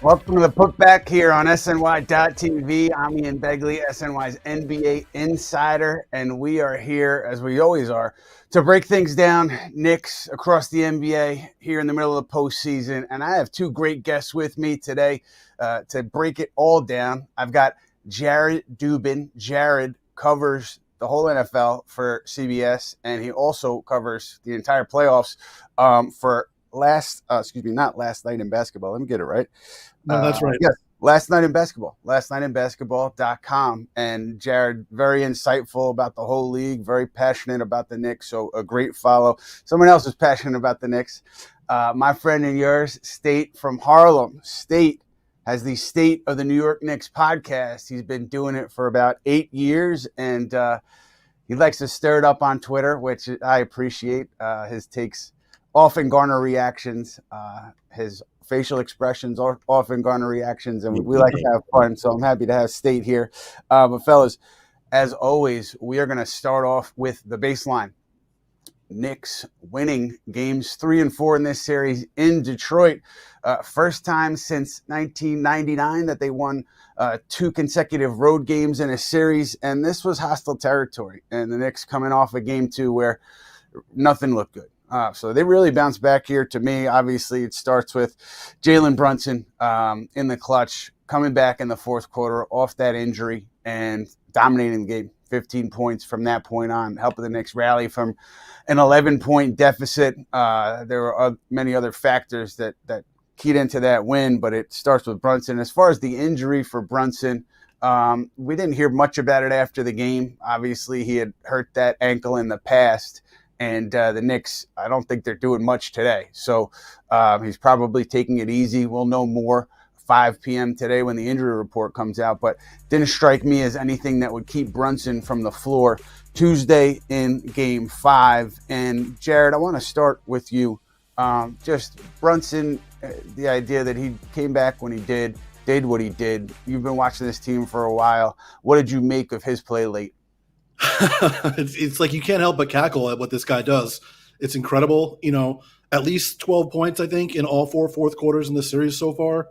Welcome to the Putback here on SNY.TV. I'm Ian Begley, SNY's NBA insider, and we are here, as we always are, to break things down, Knicks across the NBA here in the middle of the postseason. And I have two great guests with me today to break it all down. I've got Jared Dubin. Jared covers the whole NFL for CBS, and he also covers the entire playoffs for not last night in basketball. Let me get it right. No, that's right. Yes, last night in basketball.com. And Jared, very insightful about the whole league, very passionate about the Knicks. So a great follow. Someone else is passionate about the Knicks. My friend and yours, State From Harlem. State has the State of the New York Knicks podcast. He's been doing it for about 8 years, and he likes to stir it up on Twitter, which I appreciate. His takes often garner reactions. His facial expressions often garner reactions, and we like to have fun, so I'm happy to have State here. But fellas, as always, we are going to start off with the baseline. Knicks winning games 3 and 4 in this series in Detroit. First time since 1999 that they won 2 consecutive road games in a series, and this was hostile territory. And the Knicks coming off a game 2 where nothing looked good. So they really bounced back here. To me, obviously, it starts with Jalen Brunson in the clutch, coming back in the fourth quarter off that injury and dominating the game. 15 points from that point on, helping the Knicks rally from an 11-point deficit. There were many other factors that keyed into that win, but it starts with Brunson. As far as the injury for Brunson, we didn't hear much about it after the game. Obviously, he had hurt that ankle in the past. And the Knicks, I don't think they're doing much today. So he's probably taking it easy. We'll know more 5 p.m. today when the injury report comes out. But didn't strike me as anything that would keep Brunson from the floor Tuesday in Game 5. And Jared, I want to start with you. Just Brunson, the idea that he came back when he did what he did. You've been watching this team for a while. What did you make of his play late? It's like you can't help but cackle at what this guy does. It's incredible. At least 12 points, I think, in all 4 fourth quarters in the series so far.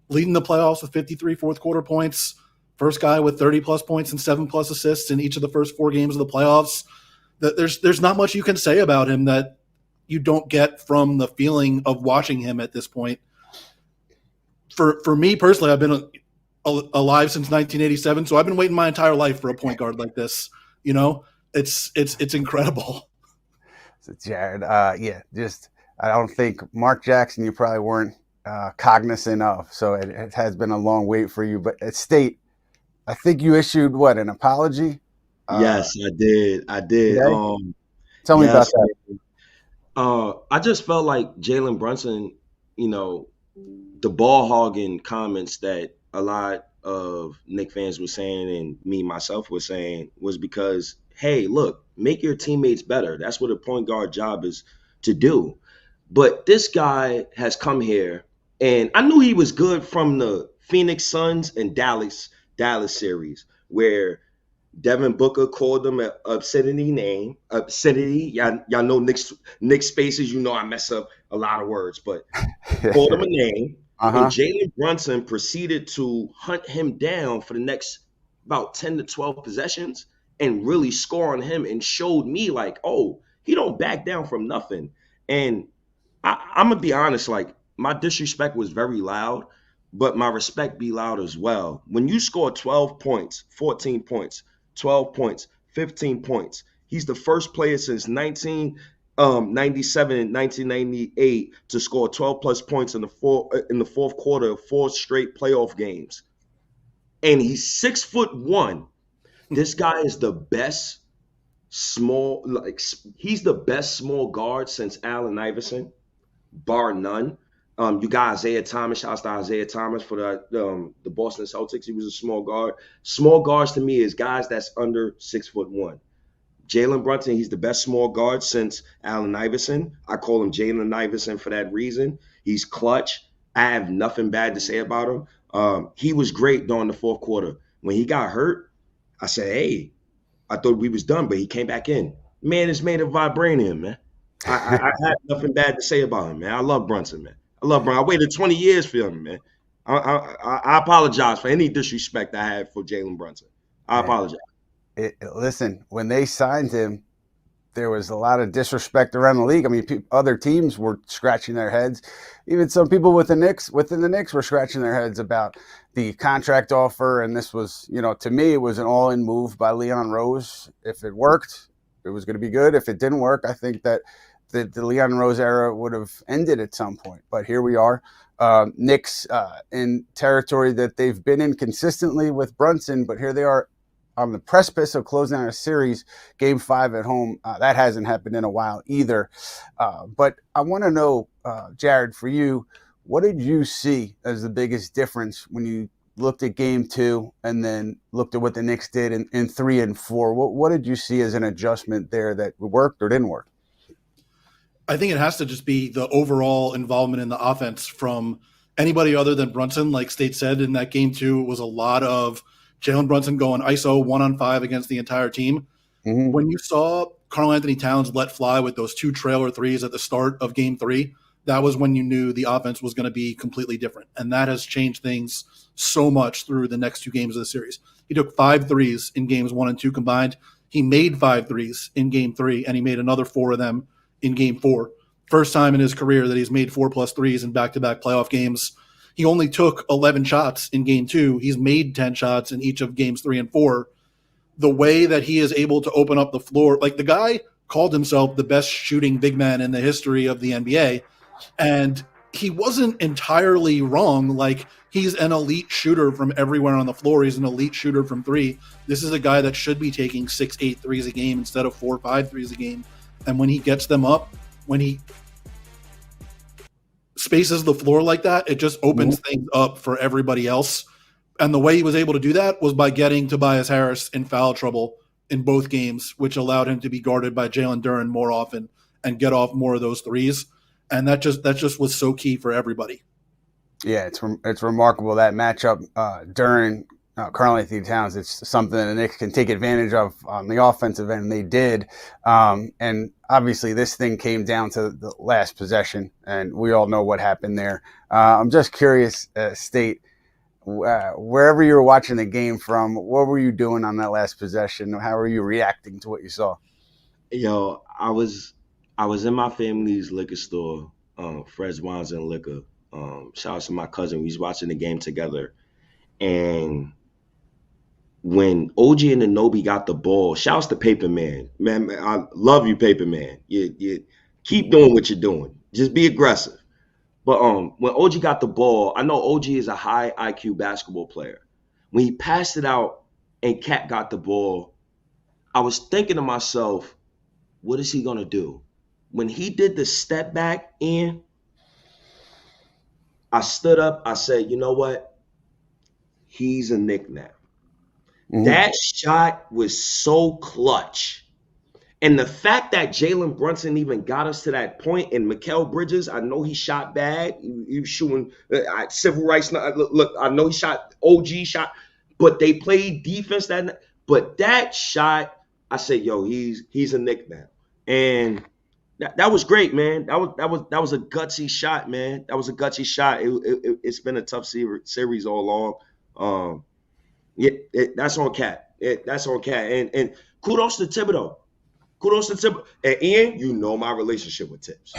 Leading the playoffs with 53 fourth quarter points. First guy with 30-plus points and 7-plus assists in each of the first 4 games of the playoffs. There's not much you can say about him that you don't get from the feeling of watching him at this point. For me personally, I've been alive since 1987, so I've been waiting my entire life for a point guard like this. It's incredible. So Jared, I don't think Mark Jackson you probably weren't cognizant of, so it has been a long wait for you. But at State, I think you issued an apology? Yes, I did. Tell me about that. I just felt like Jalen Brunson, the ball hogging comments that a lot of Knicks fans were saying and me myself was saying was because, hey, look, make your teammates better. That's what a point guard job is to do. But this guy has come here, and I knew he was good from the Phoenix Suns and Dallas series where Devin Booker called him an obscenity name. Obscenity. Y'all know Knicks spaces. I mess up a lot of words, but called him a name. And Jalen Brunson proceeded to hunt him down for the next about 10 to 12 possessions and really score on him and showed me he don't back down from nothing. And I'm going to be honest, my disrespect was very loud, but my respect be loud as well. When you score 12 points, 14 points, 12 points, 15 points, he's the first player since 1997 and 1998 to score 12-plus points in the fourth quarter of 4 straight playoff games. And he's 6'1". This guy is the best small guard since Allen Iverson, bar none. You got Isaiah Thomas. Shout out to Isaiah Thomas for the Boston Celtics. He was a small guard. Small guards to me is guys that's under 6'1". Jalen Brunson, he's the best small guard since Allen Iverson. I call him Jalen Iverson for that reason. He's clutch. I have nothing bad to say about him. He was great during the fourth quarter. When he got hurt, I said, hey, I thought we was done, but he came back in. Man, it's made of vibranium, man. I have nothing bad to say about him, man. I love Brunson, man. I love Bron. I waited 20 years for him, man. I apologize for any disrespect I had for Jalen Brunson. I apologize. Listen, when they signed him, there was a lot of disrespect around the league. I mean, other teams were scratching their heads. Even some people within the Knicks were scratching their heads about the contract offer. And this was, to me, it was an all-in move by Leon Rose. If it worked, it was going to be good. If it didn't work, I think that the Leon Rose era would have ended at some point. But here we are. Knicks in territory that they've been in consistently with Brunson, but here they are on the precipice of closing out a series, Game 5 at home. That hasn't happened in a while either. But I want to know, Jared, for you, what did you see as the biggest difference when you looked at Game 2 and then looked at what the Knicks did in 3 and 4? What did you see as an adjustment there that worked or didn't work? I think it has to just be the overall involvement in the offense from anybody other than Brunson. Like State said, in that Game 2, it was a lot of Jalen Brunson going ISO 1-on-5 against the entire team. Mm-hmm. When you saw Karl-Anthony Towns let fly with those 2 trailer threes at the start of Game 3, that was when you knew the offense was going to be completely different. And that has changed things so much through the next 2 games of the series. He took 5 threes in Games 1 and 2 combined. He made 5 threes in Game 3, and he made another 4 of them in Game 4. First time in his career that he's made 4+ threes in back-to-back playoff games. He only took 11 shots in Game 2. He's made 10 shots in each of Games 3 and 4. The way that he is able to open up the floor, like the guy called himself the best shooting big man in the history of the NBA, and he wasn't entirely wrong. Like, he's an elite shooter from everywhere on the floor. He's an elite shooter from 3. This is a guy that should be taking 6-8 threes a game instead of 4-5 threes a game. And when he gets them up, when he spaces the floor like that, it just opens things up for everybody else. And the way he was able to do that was by getting Tobias Harris in foul trouble in both games, which allowed him to be guarded by Jalen Duren more often and get off more of those threes. And that just was so key for everybody. Yeah, it's remarkable, that matchup, Duren, Karl-Anthony Towns. It's something that the Knicks can take advantage of on the offensive end, and they did. And obviously this thing came down to the last possession, and we all know what happened there. I'm just curious, State, wherever you were watching the game from, what were you doing on that last possession? How were you reacting to what you saw? Yo, I was in my family's liquor store, Fred's Wines and Liquor. Shout out to my cousin. We was watching the game together. And when OG and Anobi got the ball, shouts to Paper Man. Man, I love you, Paper Man. You keep doing what you're doing. Just be aggressive. But when OG got the ball, I know OG is a high IQ basketball player. When he passed it out and Cat got the ball, I was thinking to myself, what is he going to do? When he did the step back in, I stood up. I said, you know what? He's a Knick now. Mm-hmm. That shot was so clutch. And the fact that Jalen Brunson even got us to that point, and Mikal Bridges, I know he shot bad. He was shooting civil rights. Look, I know he shot, OG shot, but they played defense that night. But that shot, I said, yo, he's a Knick now. And that was great, man. That was a gutsy shot, man. That was a gutsy shot. It's been a tough series all along. That's on Cat. That's on Cat. And kudos to Thibodeau. And Ian, you know my relationship with Thibs.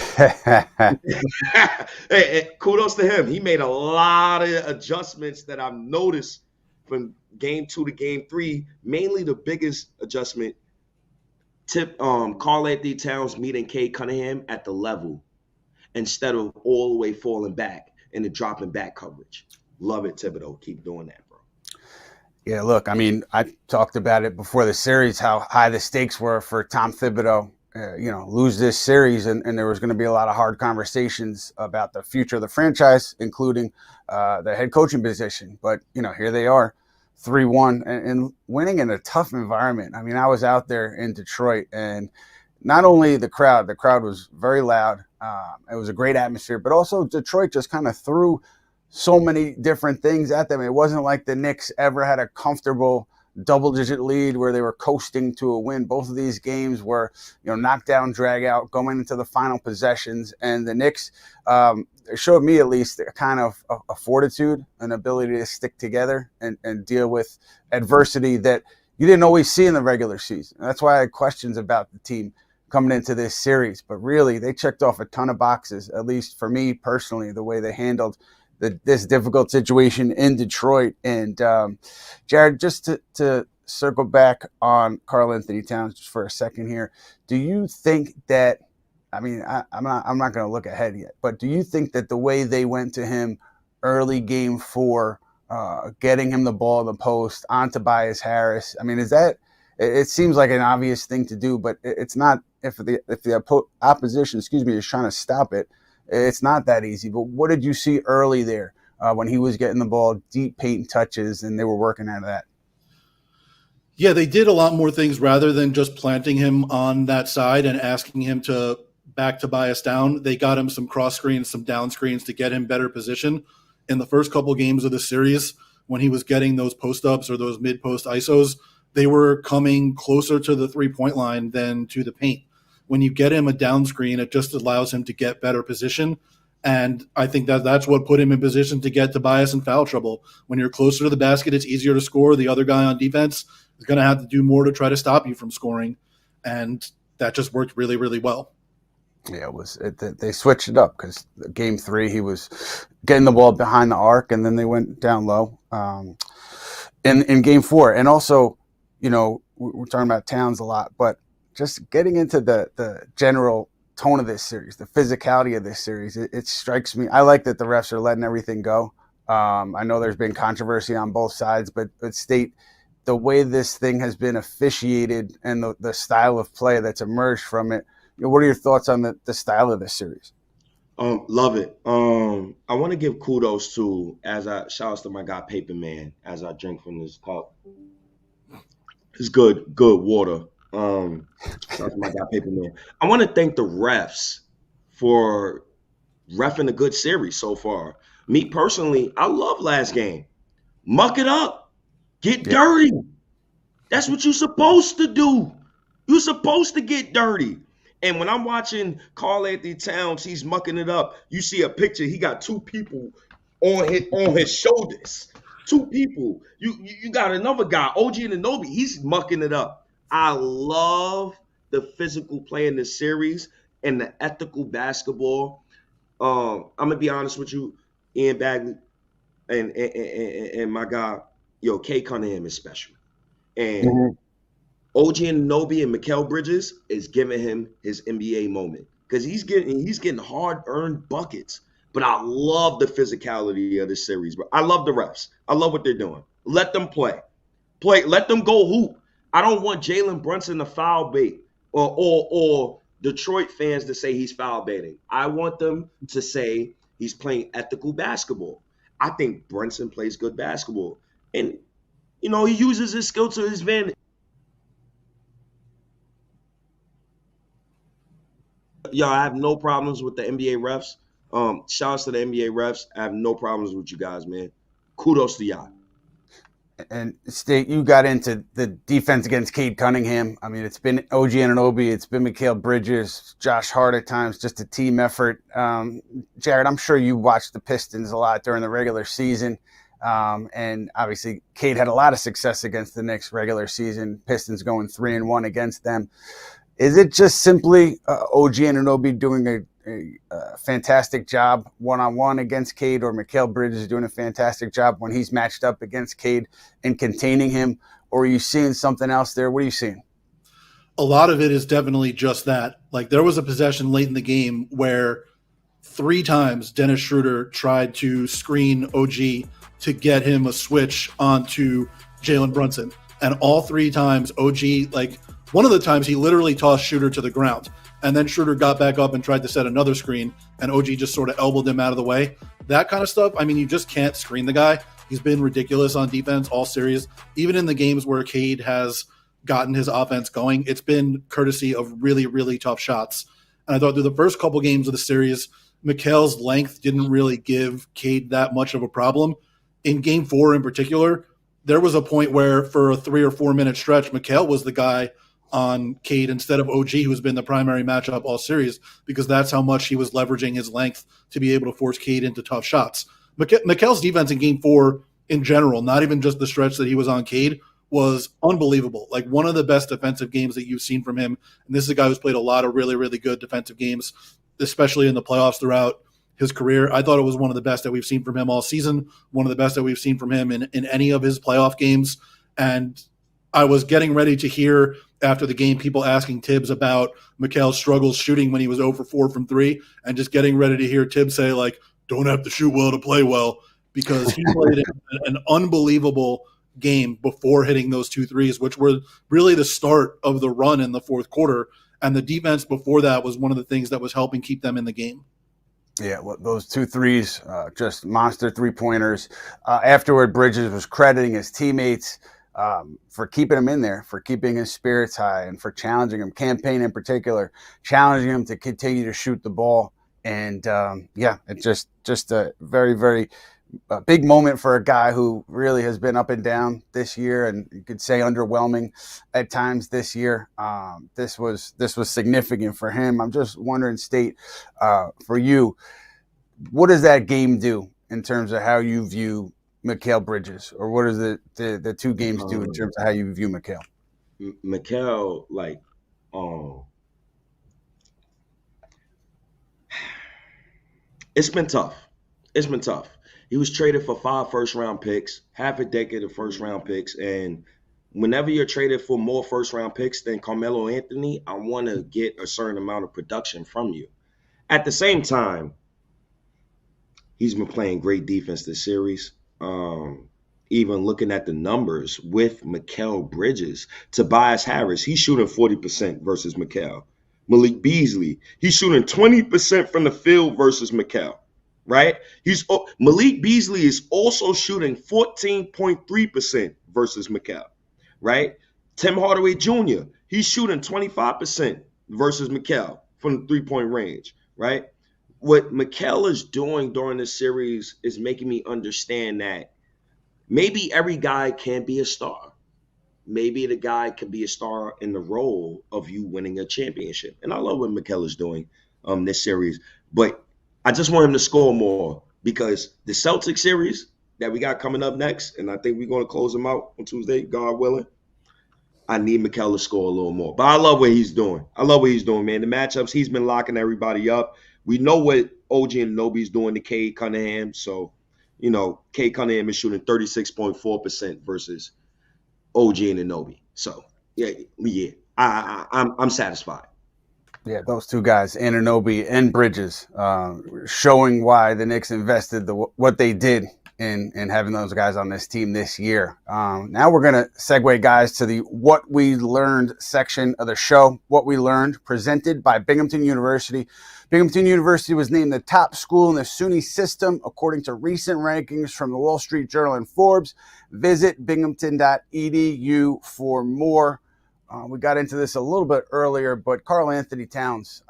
and kudos to him. He made a lot of adjustments that I've noticed from Game 2 to Game 3. Mainly the biggest adjustment, Karl-Anthony Towns meeting Cade Cunningham at the level instead of all the way falling back and the dropping back coverage. Love it, Thibodeau. Keep doing that, bro. Yeah, look, I mean, I talked about it before the series, how high the stakes were for Tom Thibodeau, lose this series. And there was going to be a lot of hard conversations about the future of the franchise, including the head coaching position. But, here they are, 3-1 and winning in a tough environment. I mean, I was out there in Detroit, and not only the crowd was very loud. It was a great atmosphere, but also Detroit just kind of threw so many different things at them. It wasn't like the Knicks ever had a comfortable double-digit lead where they were coasting to a win. Both of these games were, knockdown, drag out, going into the final possessions. And the Knicks, it showed me at least a kind of a fortitude, an ability to stick together and deal with adversity that you didn't always see in the regular season. And that's why I had questions about the team coming into this series. But really, they checked off a ton of boxes, at least for me personally, the way they handled this difficult situation in Detroit. And Jared, just to circle back on Karl-Anthony Towns just for a second here, do you think that, I mean, I'm not going to look ahead yet, but do you think that the way they went to him early game 4, getting him the ball in the post on Tobias Harris, I mean, is that, it seems like an obvious thing to do, but it's not, if the opposition, is trying to stop it, it's not that easy. But what did you see early there when he was getting the ball, deep paint touches, and they were working out of that? Yeah, they did a lot more things rather than just planting him on that side and asking him to back Tobias down. They got him some cross screens, some down screens to get him better position. In the first couple games of the series, when he was getting those post-ups or those mid-post ISOs, they were coming closer to the three-point line than to the paint. When you get him a down screen, it just allows him to get better position. And I think that's what put him in position to get Tobias in foul trouble. When you're closer to the basket, it's easier to score. The other guy on defense is going to have to do more to try to stop you from scoring. And that just worked really, really well. Yeah, they switched it up because game 3, he was getting the ball behind the arc, and then they went down low in game 4. And also, we're talking about Towns a lot, but just getting into the general tone of this series, the physicality of this series, it strikes me. I like that the refs are letting everything go. I know there's been controversy on both sides, but State, the way this thing has been officiated and the style of play that's emerged from it, what are your thoughts on the style of this series? Love it. I want to give kudos to, shout out to my guy Paper Man as I drink from this cup. It's good water. Shout out to my guy Paper Man. I want to thank the refs for reffing a good series so far. Me personally, I love last game. Muck it up. Get dirty. That's what you're supposed to do. You're supposed to get dirty. And when I'm watching Karl-Anthony Towns, he's mucking it up. You see a picture, he got 2 people on his shoulders. 2 people. You got another guy, OG Anunoby, he's mucking it up. I love the physical play in this series and the ethical basketball. I'm gonna be honest with you, Ian Begley and my guy, Cade Cunningham is special. And OG Anunoby and Mikal Bridges is giving him his NBA moment because he's getting hard-earned buckets. But I love the physicality of this series. But I love the refs. I love what they're doing. Let them play. Let them go hoop. I don't want Jalen Brunson to foul bait or Detroit fans to say he's foul baiting. I want them to say he's playing ethical basketball. I think Brunson plays good basketball. And, he uses his skill to his advantage. I have no problems with the NBA refs. Shouts to the NBA refs. I have no problems with you guys, man. Kudos to y'all. And State, you got into the defense against Cade Cunningham. I mean, it's been OG Anunoby, it's been Mikal Bridges, Josh Hart at times, just a team effort. Jared, I'm sure you watched the Pistons a lot during the regular season. And obviously, Cade had a lot of success against the Knicks regular season. Pistons going 3-1 against them. Is it just simply OG Anunoby doing a fantastic job one-on-one against Cade, or Mikal Bridges doing a fantastic job when he's matched up against Cade and containing him? Or are you seeing something else there? What are you seeing? A lot of it is definitely just that. Like, there was a possession late in the game where 3 times Dennis Schroeder tried to screen OG to get him a switch onto Jalen Brunson. And all 3 times OG, one of the times he literally tossed Schroeder to the ground. And then Schroeder got back up and tried to set another screen, and OG just sort of elbowed him out of the way. That kind of stuff, I mean, you just can't screen the guy. He's been ridiculous on defense all series. Even in the games where Cade has gotten his offense going, it's been courtesy of really, really tough shots. And I thought through the first couple games of the series, Mikal's length didn't really give Cade that much of a problem. In game 4 in particular, there was a point where for a 3 or 4 minute stretch, Mikal was the guy on Cade instead of OG, who's been the primary matchup all series, because that's how much he was leveraging his length to be able to force Cade into tough shots. Mikal's defense in Game 4 in general, not even just the stretch that he was on Cade, was unbelievable. Like one of the best defensive games that you've seen from him. And this is a guy who's played a lot of really, really good defensive games, especially in the playoffs throughout his career. I thought it was one of the best that we've seen from him all season, one of the best that we've seen from him in any of his playoff games. And I was getting ready to hear after the game people asking Thibs about Mikal's struggles shooting when he was 0 for 4 from 3, and just getting ready to hear Thibs say, like, don't have to shoot well to play well, because he played an unbelievable game before hitting those 2 threes, which were really the start of the run in the fourth quarter. And the defense before that was one of the things that was helping keep them in the game. Yeah, well, those 2 threes, just monster 3-pointers. Afterward, Bridges was crediting his teammates for keeping him in there, for keeping his spirits high, and for challenging him, Campaign in particular, challenging him to continue to shoot the ball. And it's just a very, very big moment for a guy who really has been up and down this year, and you could say underwhelming at times this year. This was significant for him. I'm just wondering, State, for you, what does that game do in terms of how you view Mikal Bridges, or what does the 2 games do in terms of how you view Mikal? Mikal, it's been tough. He was traded for 5 first-round picks, half a decade of first-round picks, and whenever you're traded for more first-round picks than Carmelo Anthony, I want to get a certain amount of production from you. At the same time, he's been playing great defense this series. Even looking at the numbers with Mikal Bridges, Tobias Harris, he's shooting 40% versus Mikal. Malik Beasley, he's shooting 20% from the field versus Mikal, right? Malik Beasley is also shooting 14.3% versus Mikal, right? Tim Hardaway Jr., he's shooting 25% versus Mikal from the 3-point range, right? What Mikal is doing during this series is making me understand that maybe every guy can't be a star. Maybe the guy could be a star in the role of you winning a championship. And I love what Mikal is doing this series. But I just want him to score more, because the Celtics series that we got coming up next, and I think we're going to close them out on Tuesday, God willing, I need Mikal to score a little more. But I love what he's doing. Man. The matchups, he's been locking everybody up. We know what OG and Nobi's doing to Cade Cunningham. So, Cade Cunningham is shooting 36.4% versus OG and Anobi. So, I'm satisfied. Yeah, those 2 guys, Anunoby and Bridges, showing why the Knicks invested what they did in having those guys on this team this year. Now we're going to segue, guys, to the What We Learned section of the show. What We Learned, presented by Binghamton University. Binghamton University was named the top school in the SUNY system, according to recent rankings from the Wall Street Journal and Forbes. Visit binghamton.edu for more. We got into this a little bit earlier, but Karl Anthony Towns,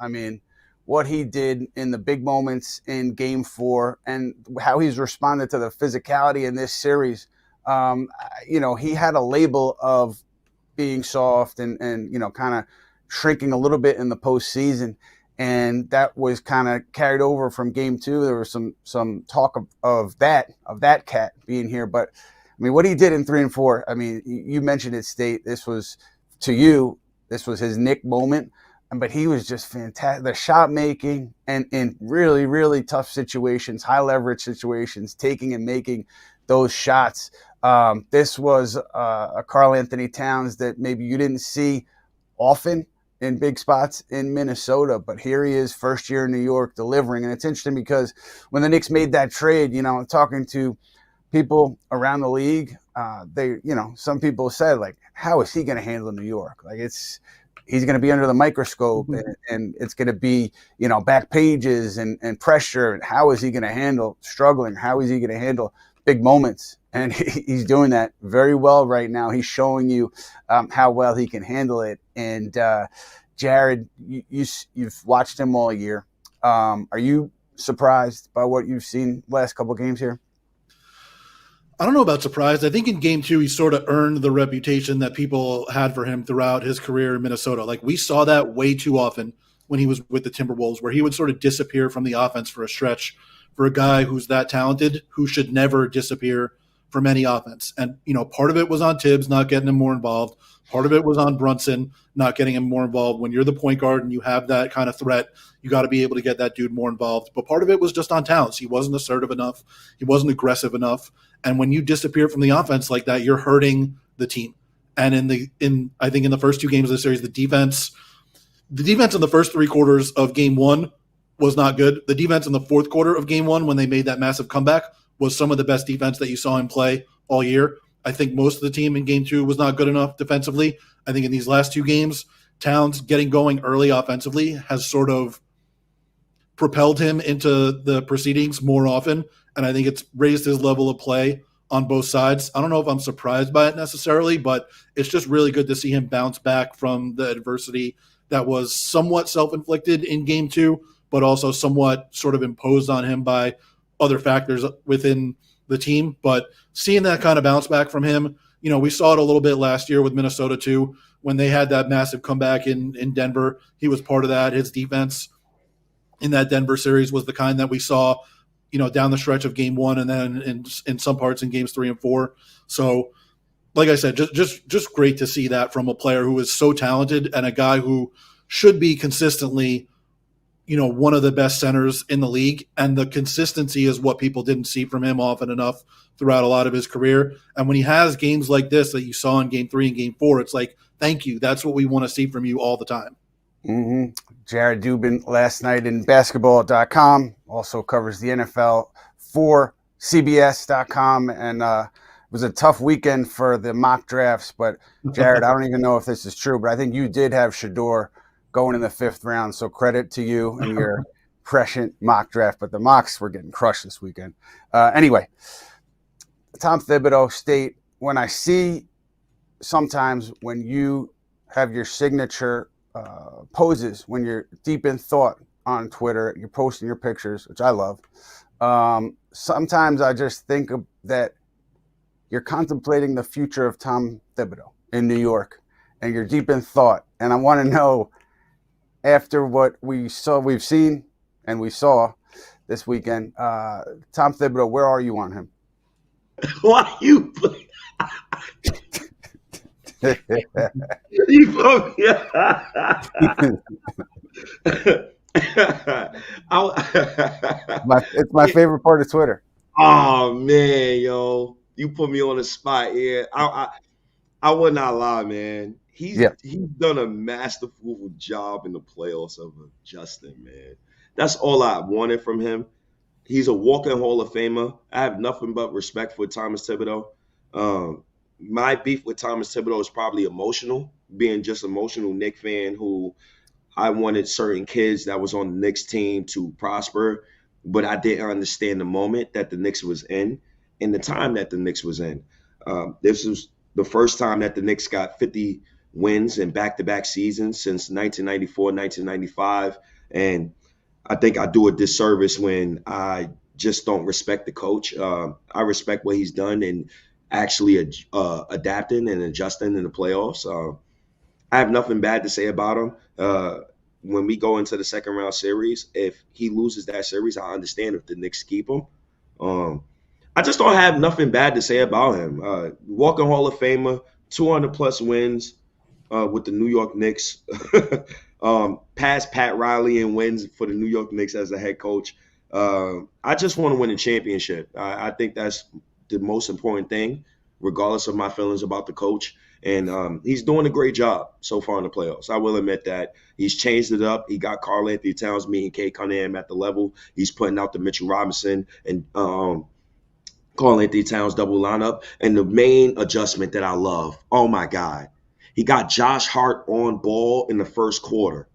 what he did in the big moments in Game 4 and how he's responded to the physicality in this series. He had a label of being soft and kind of shrinking a little bit in the postseason. And that was kind of carried over from Game 2. There was some talk of that cat being here. But, what he did in 3 and 4, you mentioned it, State. This was his Nick moment. But he was just fantastic. The shot making and in really, really tough situations, high leverage situations, taking and making those shots. This was a Karl Anthony Towns that maybe you didn't see often in big spots in Minnesota, but here he is, first year in New York, delivering. And it's interesting because when the Knicks made that trade, talking to people around the league, some people said, like, how is he going to handle New York? Like, he's going to be under the microscope, and it's going to be, back pages and pressure. And how is he going to handle struggling? How is he going to handle big moments? And he's doing that very well right now. He's showing you how well he can handle it. And Jared, you've watched him all year. Are you surprised by what you've seen last couple games here? I don't know about surprised. I think in game 2, he sort of earned the reputation that people had for him throughout his career in Minnesota. Like, we saw that way too often when he was with the Timberwolves, where he would sort of disappear from the offense for a stretch for a guy who's that talented, who should never disappear from any offense. And, part of it was on Thibs not getting him more involved. Part of it was on Brunson not getting him more involved. When you're the point guard and you have that kind of threat, you got to be able to get that dude more involved. But part of it was just on Towns. He wasn't assertive enough. He wasn't aggressive enough. And when you disappear from the offense like that, you're hurting the team. And I think in the first 2 games of the series, the defense in the first 3 quarters of game 1 was not good. The defense in the fourth quarter of game 1, when they made that massive comeback, was some of the best defense that you saw him play all year. I think most of the team in game 2 was not good enough defensively. I think in these last 2 games, Towns getting going early offensively has sort of propelled him into the proceedings more often. And I think it's raised his level of play on both sides. I don't know if I'm surprised by it necessarily, but it's just really good to see him bounce back from the adversity that was somewhat self-inflicted in game 2, but also somewhat sort of imposed on him by other factors within the team. But seeing that kind of bounce back from him, we saw it a little bit last year with Minnesota too, when they had that massive comeback in Denver. He was part of that. His defense in that Denver series was the kind that we saw, down the stretch of game 1 and then in some parts in games 3 and 4. So like I said, just great to see that from a player who is so talented and a guy who should be consistently, one of the best centers in the league. And the consistency is what people didn't see from him often enough throughout a lot of his career. And when he has games like this that you saw in game 3 and game 4, it's like, thank you. That's what we want to see from you all the time. Mm-hmm. Jared Dubin last night in basketball.com also covers the NFL for CBS.com. And it was a tough weekend for the mock drafts. But Jared, I don't even know if this is true, but I think you did have Shador going in the 5th round. So credit to you and your prescient mock draft. But the mocks were getting crushed this weekend. Anyway, Tom Thibodeau, State, when I see sometimes when you have your signature poses, when you're deep in thought on Twitter, you're posting your pictures, which I love. Sometimes I just think that you're contemplating the future of Tom Thibodeau in New York, and you're deep in thought. And I want to know, after what we've seen and we saw this weekend, Tom Thibodeau, where are you on him? Why you? You from It's my favorite part of Twitter. Oh man, yo, you put me on the spot here. I would not lie, man. He's done a masterful job in the playoffs of adjusting, man. That's all I wanted from him. He's a walking Hall of Famer. I have nothing but respect for Thomas Thibodeau. My beef with Thomas Thibodeau is probably emotional, being just emotional Knick fan who I wanted certain kids that was on the Knicks team to prosper, but I didn't understand the moment that the Knicks was in and the time that the Knicks was in. This was the first time that the Knicks got 50 wins in back-to-back seasons since 1994, 1995. And I think I do a disservice when I just don't respect the coach. I respect what he's done and actually adapting and adjusting in the playoffs. I have nothing bad to say about him. When we go into the second round series, if he loses that series, I understand if the Knicks keep him. I just don't have nothing bad to say about him. Walking Hall of Famer, 200 plus wins with the New York Knicks. Past Pat Riley and wins for the New York Knicks as a head coach. I just want to win a championship. I think that's the most important thing, regardless of my feelings about the coach. And he's doing a great job so far in the playoffs. I will admit that. He's changed it up. He got Karl-Anthony Towns meeting Cade Cunningham at the level. He's putting out the Mitchell Robinson and Karl-Anthony Towns double lineup. And the main adjustment that I love, oh my God, he got Josh Hart on ball in the first quarter.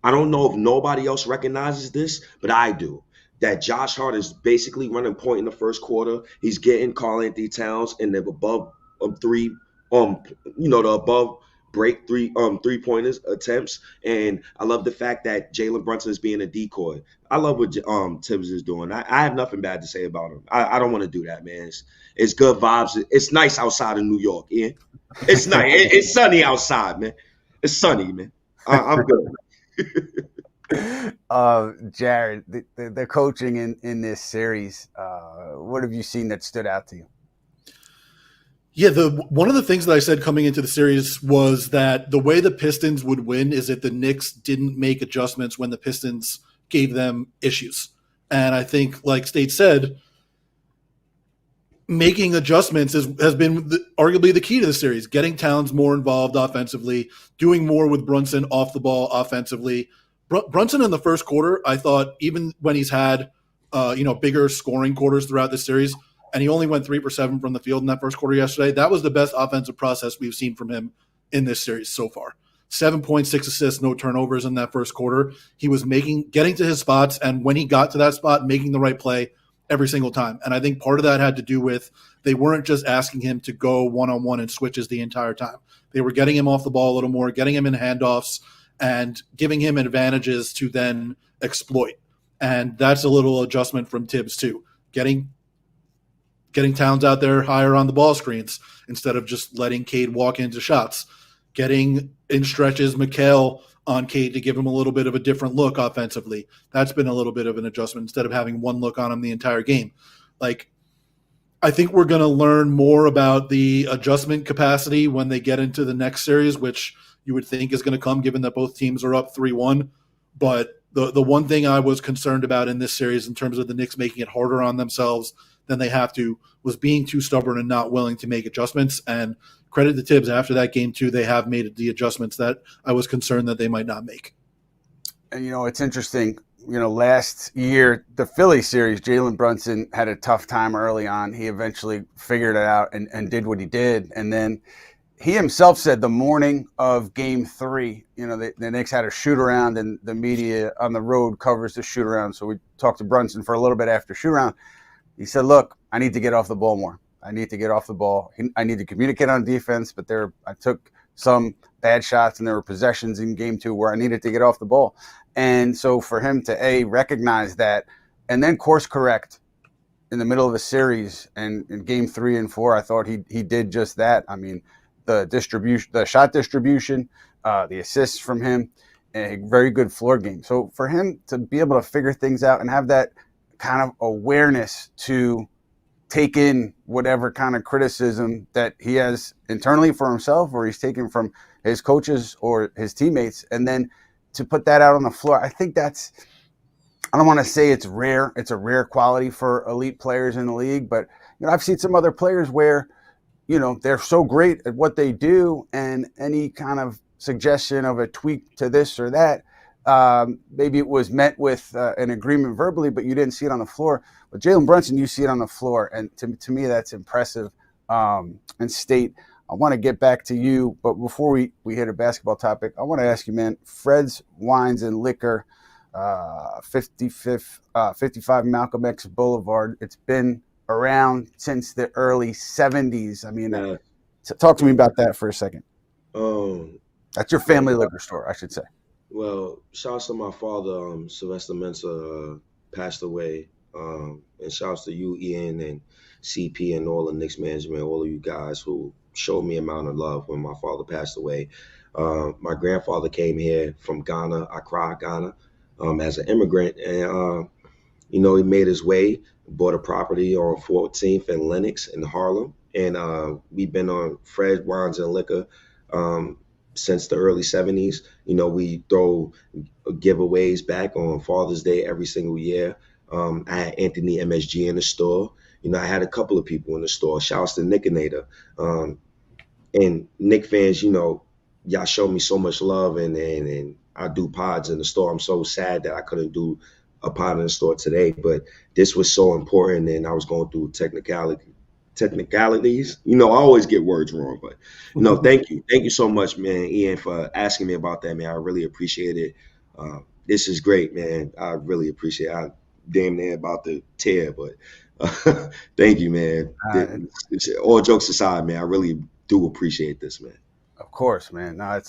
I don't know if nobody else recognizes this, but I do. That Josh Hart is basically running point in the first quarter. He's getting Karl-Anthony Towns in the above three, the above break three-pointers attempts, and I love the fact that Jalen Brunson is being a decoy. I love what Thibs is doing. I have nothing bad to say about him. I don't want to do that, man. It's good vibes. It's nice outside of New York, Ian. It's nice. It's sunny outside, man. It's sunny, man. I'm good. Jared, the coaching in this series, what have you seen that stood out to you? Yeah, one of the things that I said coming into the series was that the way the Pistons would win is if the Knicks didn't make adjustments when the Pistons gave them issues. And I think, like State said, making adjustments has been arguably the key to the series, getting Towns more involved offensively, doing more with Brunson off the ball offensively. Brunson in the first quarter, I thought, even when he's had bigger scoring quarters throughout the series, and he only went 3 for 7 from the field in that first quarter yesterday, that was the best offensive process we've seen from him in this series so far. 7.6 assists, no turnovers in that first quarter. He was getting to his spots, and when he got to that spot, making the right play every single time. And I think part of that had to do with they weren't just asking him to go one-on-one and switches the entire time. They were getting him off the ball a little more, getting him in handoffs, and giving him advantages to then exploit. And that's a little adjustment from Thibs too. Getting Towns out there higher on the ball screens instead of just letting Cade walk into shots. Getting in stretches Mikal on Cade to give him a little bit of a different look offensively. That's been a little bit of an adjustment instead of having one look on him the entire game. Like, I think we're going to learn more about the adjustment capacity when they get into the next series, which you would think is going to come given that both teams are up 3-1. But the one thing I was concerned about in this series in terms of the Knicks making it harder on themselves than they have to was being too stubborn and not willing to make adjustments. And credit to Thibs, after that game too, they have made the adjustments that I was concerned that they might not make. And, it's interesting. Last year, the Philly series, Jalen Brunson had a tough time early on. He eventually figured it out and did what he did. And then he himself said the morning of Game 3, the Knicks had a shoot-around, and the media on the road covers the shoot-around. So we talked to Brunson for a little bit after shoot-around. He said, look, I need to get off the ball more. I need to get off the ball. I need to communicate on defense, but I took some bad shots, and there were possessions in Game 2 where I needed to get off the ball. And so for him to, recognize that and then course correct in the middle of a series, and in Game 3 and 4, I thought he did just that. I mean, the shot distribution, the assists from him, a very good floor game. So for him to be able to figure things out and have that kind of awareness to take in whatever kind of criticism that he has internally for himself or he's taken from his coaches or his teammates, and then to put that out on the floor, I think I don't want to say it's rare. It's a rare quality for elite players in the league, but I've seen some other players where they're so great at what they do, and any kind of suggestion of a tweak to this or that, maybe it was met with an agreement verbally, but you didn't see it on the floor. But Jalen Brunson, you see it on the floor, and to me, that's impressive. And State, I want to get back to you, but before we hit a basketball topic, I want to ask you, man, Fred's Wines and Liquor, 55 Malcolm X Boulevard. It's been around since the early 70s. I mean, talk to me about that for a second. That's your family liquor store, I should say. Well, shouts to my father, Sylvester Mensah, passed away. And shouts to you, Ian, and CP, and all the Knicks management, all of you guys who showed me amount of love when my father passed away. My grandfather came here from Ghana, Accra, Ghana, as an immigrant. And, he made his way, bought a property on 14th and Lenox in Harlem. And we've been on Fred Wines and Liquor since the early 70s. We throw giveaways back on Father's Day every single year. I had Anthony MSG in the store. I had a couple of people in the store. Shouts to Nickinator. And Knick fans, y'all show me so much love, and I do pods in the store. I'm so sad that I couldn't do a pod in the store today, but this was so important, and I was going through technicalities. I always get words wrong, but thank you so much, man, Ian, for asking me about that, man. I really appreciate it. This is great, man. I really appreciate it. I'm damn near about to tear, but thank you, man. All jokes aside, man, I really do appreciate this, man. Of course, man. No,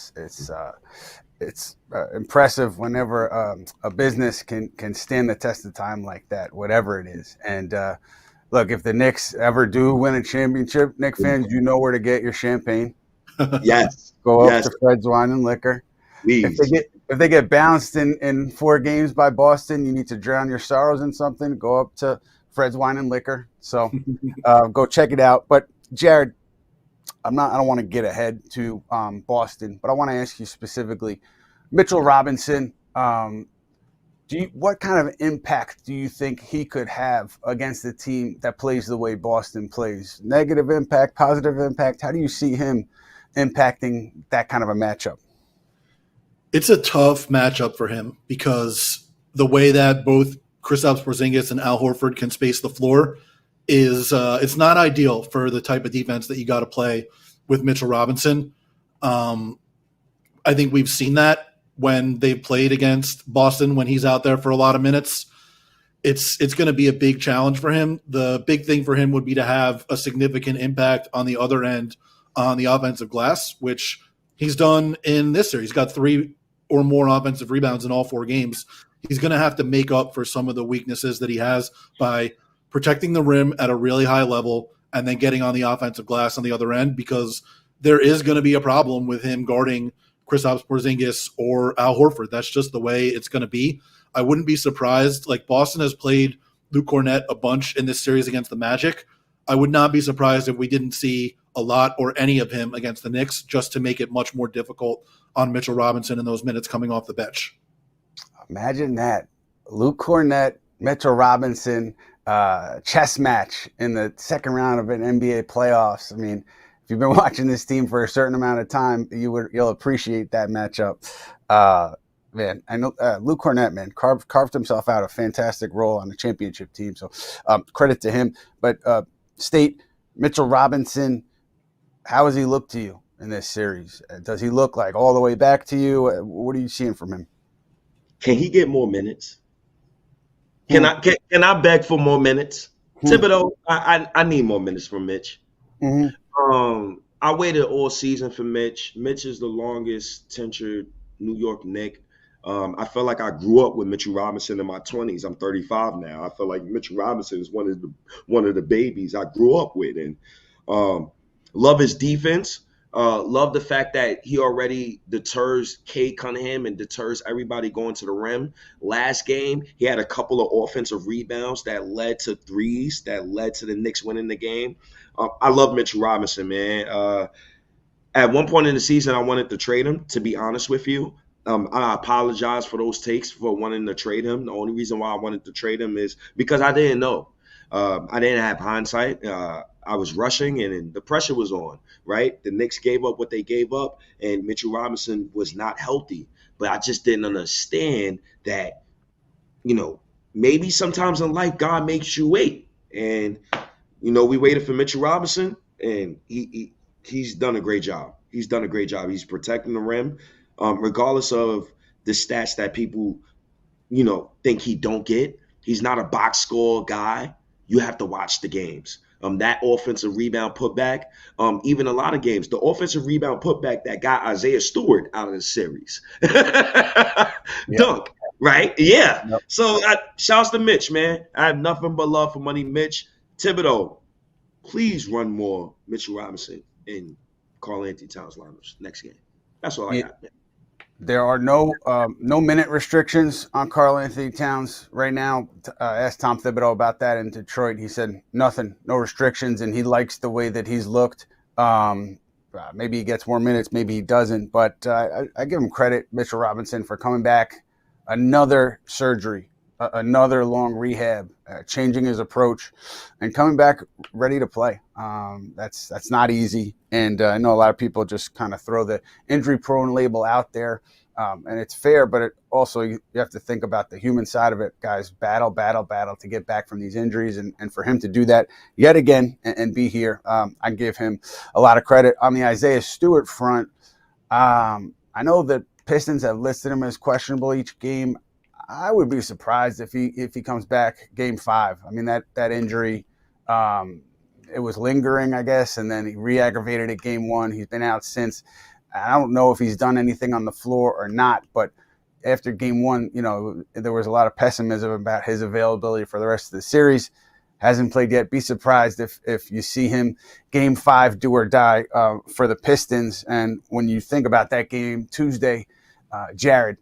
it's impressive whenever a business can stand the test of time like that, whatever it is. And look, if the Knicks ever do win a championship, Knicks fans, you know where to get your champagne. Yes. Go up Yes. to Fred's Wine and Liquor. Please. If they get bounced in 4 games by Boston, you need to drown your sorrows in something. Go up to Fred's Wine and Liquor. So go check it out. But Jared, I don't want to get ahead to Boston, but I want to ask you specifically, Mitchell Robinson. What kind of impact do you think he could have against a team that plays the way Boston plays? Negative impact, positive impact? How do you see him impacting that kind of a matchup? It's a tough matchup for him because the way that both Kristaps Porzingis and Al Horford can space the floor is it's not ideal for the type of defense that you got to play with Mitchell Robinson. I think we've seen that when they've played against Boston when he's out there for a lot of minutes. It's going to be a big challenge for him. The big thing for him would be to have a significant impact on the other end on the offensive glass, which he's done in this series. He's got 3 or more offensive rebounds in all 4 games. He's going to have to make up for some of the weaknesses that he has by protecting the rim at a really high level and then getting on the offensive glass on the other end, because there is going to be a problem with him guarding Kristaps Porzingis or Al Horford. That's just the way it's going to be. I wouldn't be surprised. Like, Boston has played Luke Cornett a bunch in this series against the Magic. I would not be surprised if we didn't see a lot or any of him against the Knicks, just to make it much more difficult on Mitchell Robinson in those minutes coming off the bench. Imagine that. Luke Cornett, Mitchell Robinson, chess match in the second round of an NBA playoffs. I mean, if you've been watching this team for a certain amount of time, you'll appreciate that matchup. Man, I know Luke Cornett, man, carved himself out a fantastic role on the championship team. So credit to him. But State, Mitchell Robinson, how has he looked to you in this series? Does he look like all the way back to you? What are you seeing from him? Can he get more minutes? Can I beg for more minutes? Thibodeau, I need more minutes from Mitch. I waited all season for Mitch. Mitch is the longest tenured New York Knick. I feel like I grew up with Mitchell Robinson in my 20s. I'm 35 now. I feel like Mitchell Robinson is one of the babies I grew up with, and love his defense. Love the fact that he already deters Cade Cunningham and deters everybody going to the rim. Last game, he had a couple of offensive rebounds that led to threes that led to the Knicks winning the game. I love Mitchell Robinson, man. At one point in the season, I wanted to trade him, to be honest with you. I apologize for those takes for wanting to trade him. The only reason why I wanted to trade him is because I didn't know. I didn't have hindsight. I was rushing, and the pressure was on, right? The Knicks gave up what they gave up, and Mitchell Robinson was not healthy. But I just didn't understand that, maybe sometimes in life, God makes you wait. And, we waited for Mitchell Robinson, and he's done a great job. He's done a great job. He's protecting the rim, regardless of the stats that people, think he don't get. He's not a box score guy. You have to watch the games. That offensive rebound putback, even a lot of games, the offensive rebound putback that got Isaiah Stewart out of the series. Dunk, right? Yeah. Yep. So shouts to Mitch, man. I have nothing but love for Money Mitch. Thibodeau, please run more Mitchell Robinson and Karl-Anthony Towns lineups next game. That's all I got, man. There are no minute restrictions on Karl-Anthony Towns right now. Asked Tom Thibodeau about that in Detroit. He said nothing, no restrictions, and he likes the way that he's looked. Maybe he gets more minutes, maybe he doesn't, but I give him credit, Mitchell Robinson, for coming back. Another surgery, another long rehab, changing his approach, and coming back ready to play. That's not easy. And I know a lot of people just kind of throw the injury-prone label out there, and it's fair, but also you have to think about the human side of it. Guys battle to get back from these injuries, and for him to do that yet again and be here, I give him a lot of credit. On the Isaiah Stewart front, I know that Pistons have listed him as questionable each game. I would be surprised if he comes back game 5. I mean, that injury, it was lingering, I guess, and then he re-aggravated it game 1. He's been out since. I don't know if he's done anything on the floor or not, but after game one, there was a lot of pessimism about his availability for the rest of the series. Hasn't played yet. Be surprised if you see him game 5 do or die for the Pistons. And when you think about that game Tuesday, Jared,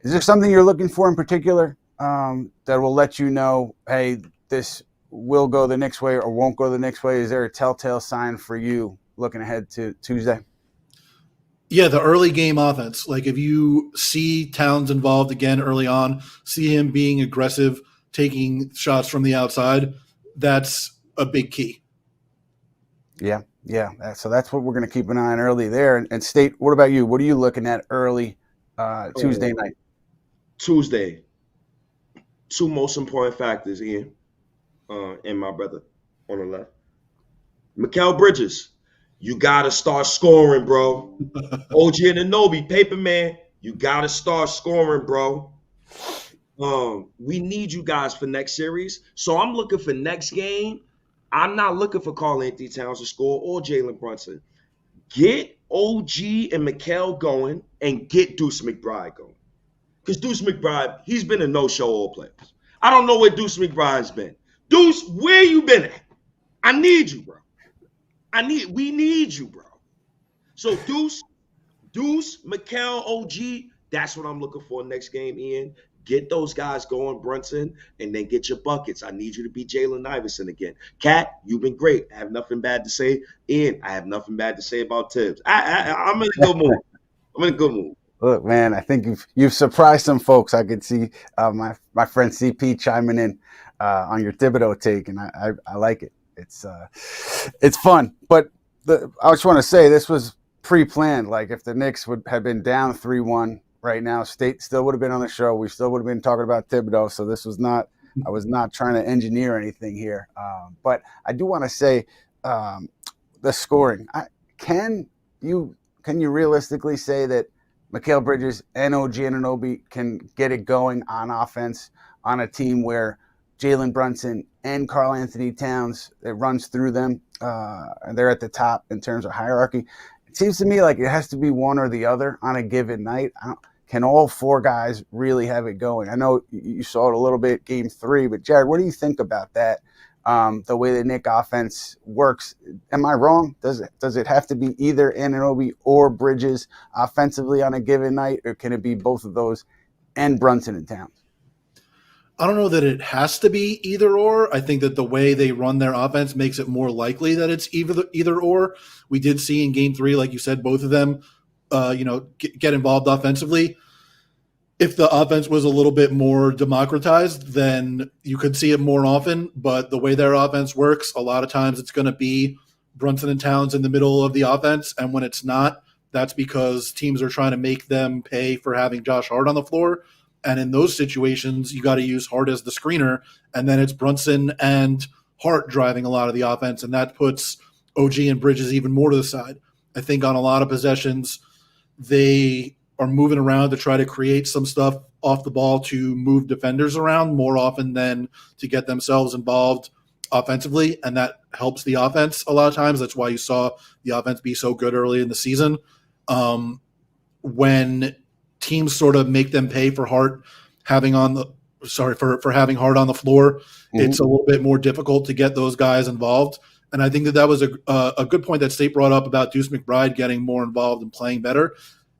is there something you're looking for in particular that will let you know, hey, this will go the Knicks way or won't go the Knicks way? Is there a telltale sign for you looking ahead to Tuesday? Yeah, the early game offense. Like if you see Towns involved again early on, see him being aggressive, taking shots from the outside, that's a big key. Yeah. So that's what we're going to keep an eye on early there. And State, what about you? What are you looking at early Tuesday night? Tuesday. 2 most important factors, Ian, and my brother on the left. Mikal Bridges, you got to start scoring, bro. OG Anunoby, paper man, you got to start scoring, bro. We need you guys for next series. So I'm looking for next game. I'm not looking for Karl-Anthony Towns to score or Jalen Brunson. Get OG and Mikal going and get Deuce McBride going. Because Deuce McBride, he's been a no-show all playoffs. I don't know where Deuce McBride's been. Deuce, where you been at? I need you, bro. We need you, bro. So Deuce, Mikal, OG, that's what I'm looking for next game, Ian. Get those guys going, Brunson, and then get your buckets. I need you to be Jalen Iverson again. Cat, you've been great. I have nothing bad to say. Ian, I have nothing bad to say about Thibs. I'm in a good mood. Look, man, I think you've surprised some folks. I could see my friend CP chiming in on your Thibodeau take, and I like it. It's fun. But I just want to say this was pre-planned. Like if the Knicks would have been down 3-1 right now, State still would have been on the show. We still would have been talking about Thibodeau. So this was not. I was not trying to engineer anything here. But I do want to say the scoring. Can you realistically say that Mikal Bridges and OG Anunoby can get it going on offense on a team where Jalen Brunson and Karl-Anthony Towns, it runs through them, and they're at the top in terms of hierarchy? It seems to me like it has to be one or the other on a given night. Can all 4 guys really have it going? I know you saw it a little bit game 3, but Jared, what do you think about that? The way the Knicks offense works. Am I wrong? Does it have to be either Anunoby or Bridges offensively on a given night, or can it be both of those and Brunson and Towns? I don't know that it has to be either or. I think that the way they run their offense makes it more likely that it's either or. We did see in game 3, like you said, both of them get involved offensively. If the offense was a little bit more democratized, then you could see it more often. But the way their offense works, a lot of times it's going to be Brunson and Towns in the middle of the offense. And when it's not, that's because teams are trying to make them pay for having Josh Hart on the floor. And in those situations, you got to use Hart as the screener. And then it's Brunson and Hart driving a lot of the offense. And that puts OG and Bridges even more to the side. I think on a lot of possessions, they are moving around to try to create some stuff off the ball to move defenders around more often than to get themselves involved offensively, and that helps the offense a lot of times. That's why you saw the offense be so good early in the season. When teams sort of make them pay for having Hart on the floor, it's a little bit more difficult to get those guys involved. And I think that was a good point that State brought up about Deuce McBride getting more involved and playing better.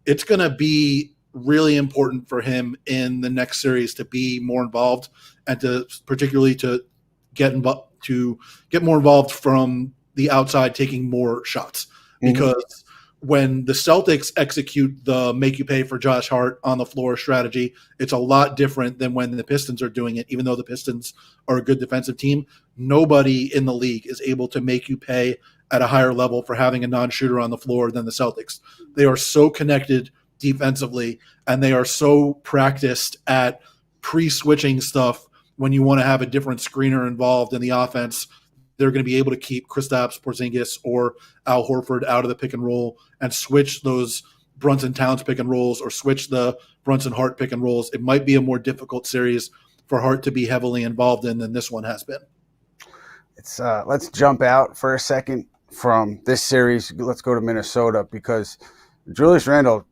It's going to be really important for him in the next series to be more involved and to particularly to get more involved from the outside, taking more shots. Because when the Celtics execute the make you pay for Josh Hart on the floor strategy, it's a lot different than when the Pistons are doing it. Even though the Pistons are a good defensive team, nobody in the league is able to make you pay at a higher level for having a non-shooter on the floor than the Celtics. They are so connected defensively, and they are so practiced at pre-switching stuff when you want to have a different screener involved in the offense. They're going to be able to keep Kristaps Porzingis or Al Horford out of the pick and roll and switch those Brunson Towns pick and rolls or switch the Brunson Hart pick and rolls. It might be a more difficult series for Hart to be heavily involved in than this one has been. Let's jump out for a second from this series. Let's go to Minnesota, because Julius Randle,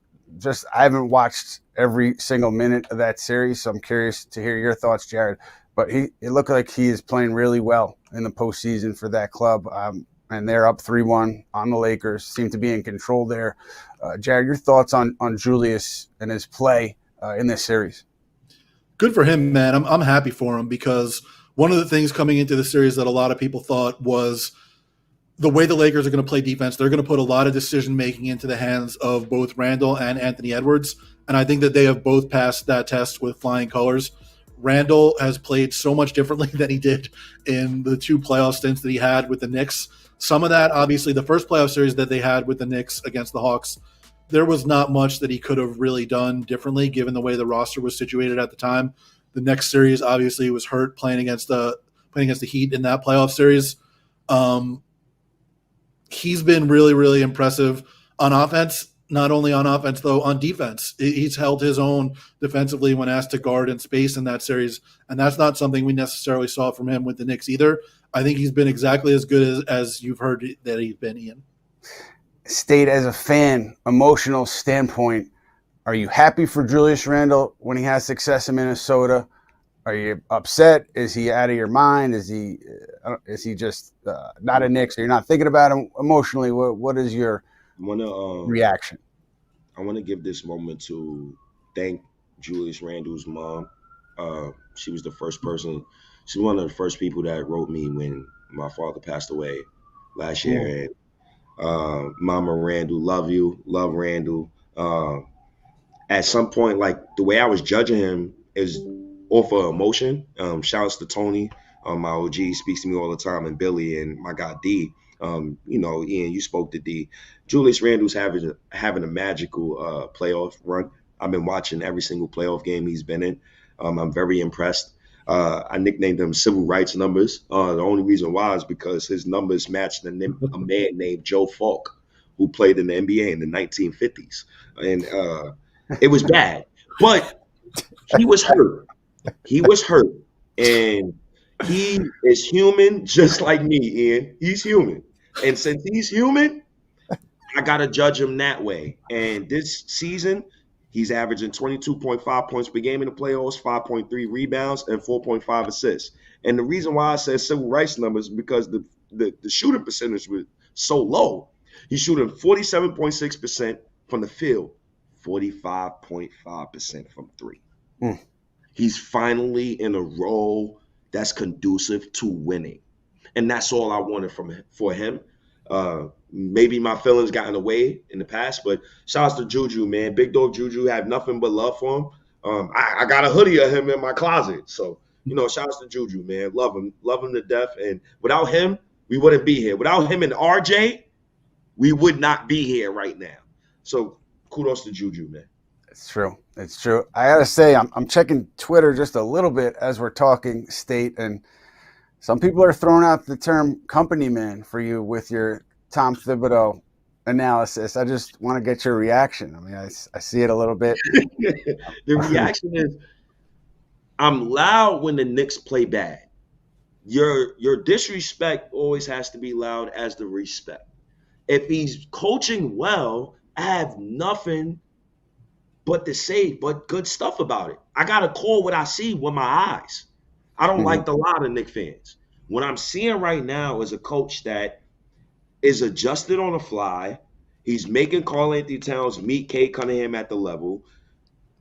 I haven't watched every single minute of that series, so I'm curious to hear your thoughts, Jared. But it looked like he is playing really well in the postseason for that club. And they're up 3-1 on the Lakers, seem to be in control there. Jared, your thoughts on Julius and his play in this series? Good for him, man. I'm happy for him, because one of the things coming into the series that a lot of people thought was the way the Lakers are going to play defense. They're going to put a lot of decision-making into the hands of both Randle and Anthony Edwards, and I think that they have both passed that test with flying colors. Randle has played so much differently than he did in the 2 playoff stints that he had with the Knicks. Some of that, obviously, the first playoff series that they had with the Knicks against the Hawks, there was not much that he could have really done differently given the way the roster was situated at the time. The next series, obviously, he was hurt playing against the Heat in that playoff series. He's been really, really impressive on offense. Not only on offense, though, on defense. He's held his own defensively when asked to guard in space in that series, and that's not something we necessarily saw from him with the Knicks either. I think he's been exactly as good as you've heard that he's been, Ian. State, as a fan, emotional standpoint, are you happy for Julius Randle when he has success in Minnesota? Are you upset? Is he out of your mind? Is he just not a Knicks? Or you're not thinking about him emotionally? What is your reaction? I want to give this moment to thank Julius Randle's mom. She was the first person. She's one of the first people that wrote me when my father passed away last year. And Mama Randle, love you, love Randle. At some point, like, the way I was judging him is off of emotion. Shouts to Tony, my OG, speaks to me all the time, and Billy, and my guy D. Ian, you spoke to D. Julius Randle's having a magical playoff run. I've been watching every single playoff game he's been in. I'm very impressed. I nicknamed them civil rights numbers. The only reason why is because his numbers matched a man named Joe Falk, who played in the NBA in the 1950s. And it was bad. But he was hurt. And he is human just like me, Ian. He's human. And since he's human, I got to judge him that way. And this season, he's averaging 22.5 points per game in the playoffs, 5.3 rebounds, and 4.5 assists. And the reason why I said civil rights numbers is because the shooting percentage was so low. He's shooting 47.6% from the field, 45.5% from three. He's finally in a role that's conducive to winning. And that's all I wanted for him. Maybe my feelings got in the way in the past, but shouts to Juju, man. Big dog Juju, have nothing but love for him. I got a hoodie of him in my closet. So, shouts to Juju, man. Love him to death. And without him, we wouldn't be here. Without him and RJ, we would not be here right now. So kudos to Juju, man. It's true. I got to say, I'm checking Twitter just a little bit as we're talking, State, and some people are throwing out the term company man for you with your Tom Thibodeau analysis. I just want to get your reaction. I mean, I see it a little bit. The reaction is, I'm loud when the Knicks play bad. Your disrespect always has to be loud as the respect. If he's coaching well, I have nothing but to say but good stuff about it. I got to call what I see with my eyes. I don't like the lot of Knicks fans. What I'm seeing right now is a coach that is adjusted on the fly. He's making Karl-Anthony Towns meet Cade Cunningham at the level.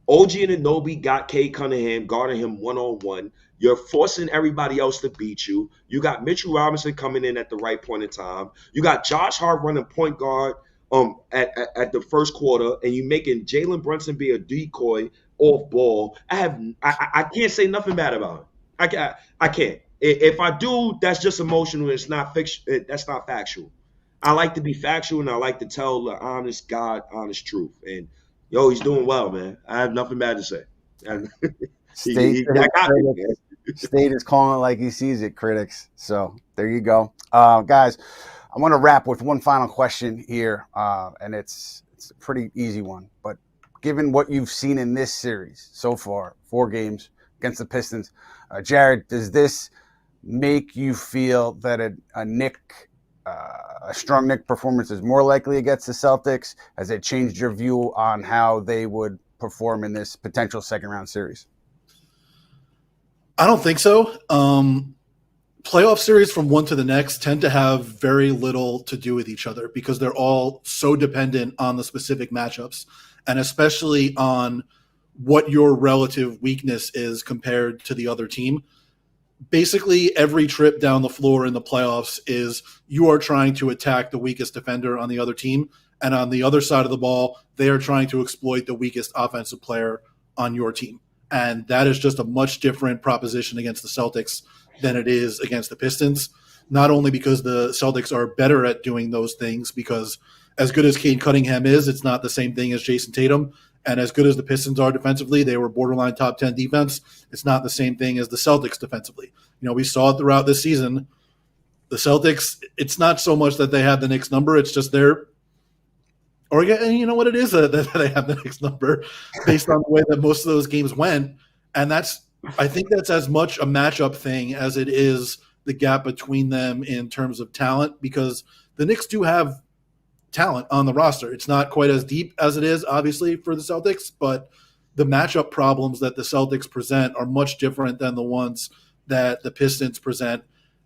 OG Anunoby got Cade Cunningham, guarding him one-on-one. You're forcing everybody else to beat you. You got Mitchell Robinson coming in at the right point in time. You got Josh Hart running point guard at the first quarter, and you making Jalen Brunson be a decoy off ball. I can't say nothing bad about him. I can't. If I do, that's just emotional. It's not fiction. That's not factual. I like to be factual, and I like to tell the honest truth. And he's doing well, man. I have nothing bad to say. State is calling it like he sees it, critics. So there you go, guys. I want to wrap with one final question here, and it's a pretty easy one. But given what you've seen in this series so far, 4 games against the Pistons, Jared, does this make you feel that a Knick a strong Knicks performance is more likely against the Celtics? Has it changed your view on how they would perform in this potential second round series? I don't think so. Playoff series from one to the next tend to have very little to do with each other because they're all so dependent on the specific matchups, and especially on what your relative weakness is compared to the other team. Basically, every trip down the floor in the playoffs is you are trying to attack the weakest defender on the other team, and on the other side of the ball, they are trying to exploit the weakest offensive player on your team. And that is just a much different proposition against the Celtics than it is against the Pistons, not only because the Celtics are better at doing those things, because as good as Cade Cunningham is, it's not the same thing as Jason Tatum. And as good as the Pistons are defensively, they were borderline top 10 defense. It's not the same thing as the Celtics defensively. We saw it throughout this season. The Celtics, it's not so much that they have the Knicks number, it's just their – or you know what it is that they have the Knicks number based on the way that most of those games went. And I think that's as much a matchup thing as it is the gap between them in terms of talent, because the Knicks do have talent on the roster. It's not quite as deep as it is, obviously, for the Celtics, but the matchup problems that the Celtics present are much different than the ones that the Pistons present.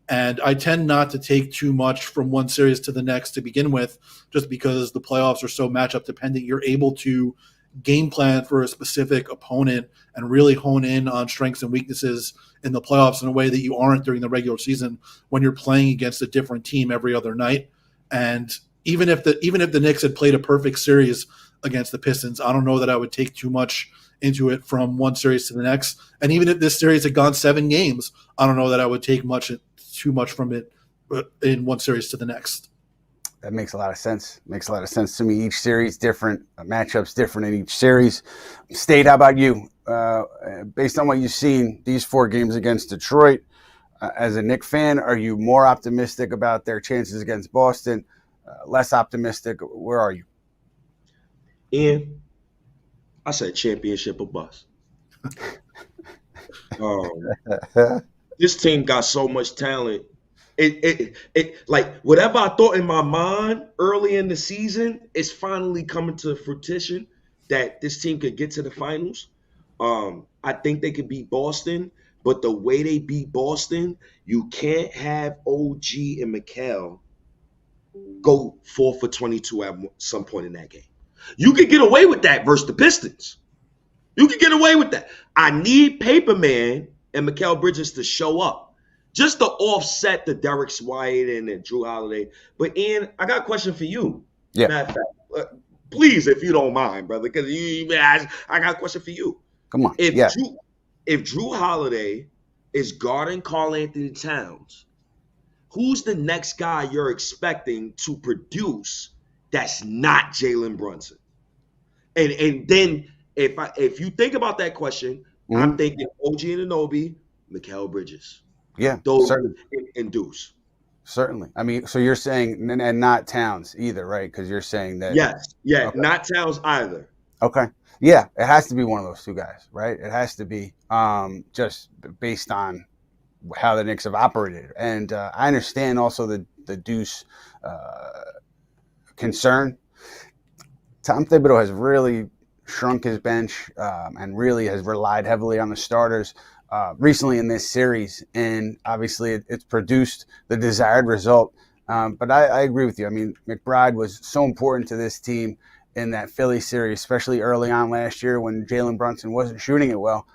And I tend not to take too much from one series to the next to begin with, just because the playoffs are so matchup dependent. You're able to game plan for a specific opponent and really hone in on strengths and weaknesses in the playoffs in a way that you aren't during the regular season when you're playing against a different team every other night. And even if the Knicks had played a perfect series against the Pistons, I don't know that I would take too much into it from one series to the next. And even if this series had gone 7 games, I don't know that I would take too much from it in one series to the next. That makes a lot of sense. Makes a lot of sense to me. Each series different, matchups different in each series. State, how about you? Based on what you've seen, these 4 games against Detroit, as a Knicks fan, are you more optimistic about their chances against Boston? Less optimistic? Where are you? Ian, I said championship or bust. This team got so much talent. It like whatever I thought in my mind early in the season is finally coming to fruition that this team could get to the finals. I think they could beat Boston, but the way they beat Boston, you can't have OG and Mikal go 4 for 22 at some point in that game. You could get away with that versus the Pistons. You could get away with that. I need Paperman and Mikal Bridges to show up just to offset the Derek White and the Drew Holiday. But Ian, I got a question for you. Yeah. Matter of fact, please, if you don't mind, brother, because I got a question for you. Come on. If Drew Holiday is guarding Karl Anthony Towns, who's the next guy you're expecting to produce that's not Jalen Brunson? And then if you think about that question, I'm thinking OG Anunoby, Mikal Bridges. Yeah, those certainly. And Deuce. Certainly. I mean, so you're saying, and not Towns either, right? Because you're saying that. Yes. Yeah, okay. Not Towns either. Okay. Yeah, it has to be one of those 2 guys, right? It has to be just based on how the Knicks have operated. And I understand also the Deuce concern. Tom Thibodeau has really shrunk his bench and really has relied heavily on the starters recently in this series. And obviously it's produced the desired result. But I agree with you. I mean, McBride was so important to this team in that Philly series, especially early on last year when Jalen Brunson wasn't shooting it well.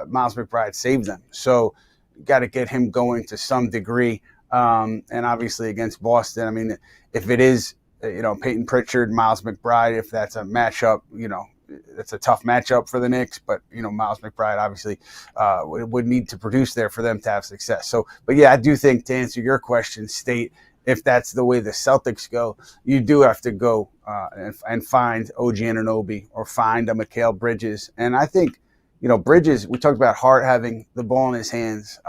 Miles McBride saved them. So you got to get him going to some degree. And obviously against Boston, I mean, if it is, Peyton Pritchard, Miles McBride, if that's a matchup, it's a tough matchup for the Knicks, but, Miles McBride obviously would need to produce there for them to have success. So, but yeah, I do think to answer your question, State, if that's the way the Celtics go, you do have to go and find OG Anunoby or find a Mikal Bridges. And I think, Bridges, we talked about Hart having the ball in his hands,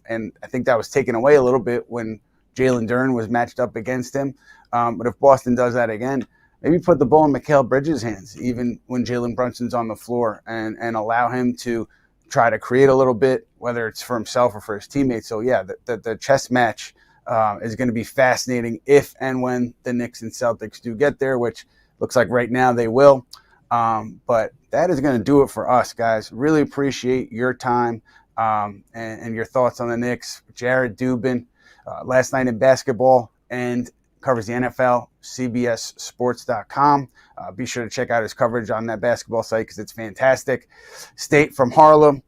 and I think that was taken away a little bit when Jalen Duren was matched up against him. But if Boston does that again, maybe put the ball in Mikal Bridges' hands, even when Jalen Brunson's on the floor, and allow him to try to create a little bit, whether it's for himself or for his teammates. So, yeah, the chess match is going to be fascinating if and when the Knicks and Celtics do get there, which looks like right now they will. But that is going to do it for us, guys. Really appreciate your time and your thoughts on the Knicks. Jared Dubin, last night in basketball, and covers the NFL, CBSSports.com. Be sure to check out his coverage on that basketball site because it's fantastic. State from Harlem,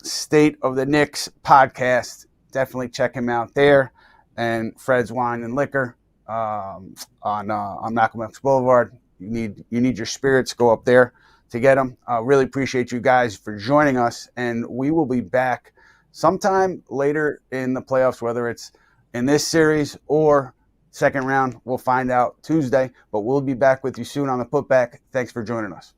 State of the Knicks podcast. Definitely check him out there. And Fred's Wine and Liquor on Malcolm X Boulevard. You need your spirits. Go up there to get them. Really appreciate you guys for joining us, and we will be back sometime later in the playoffs, whether it's in this series or second round. We'll find out Tuesday, but we'll be back with you soon on the Putback. Thanks for joining us.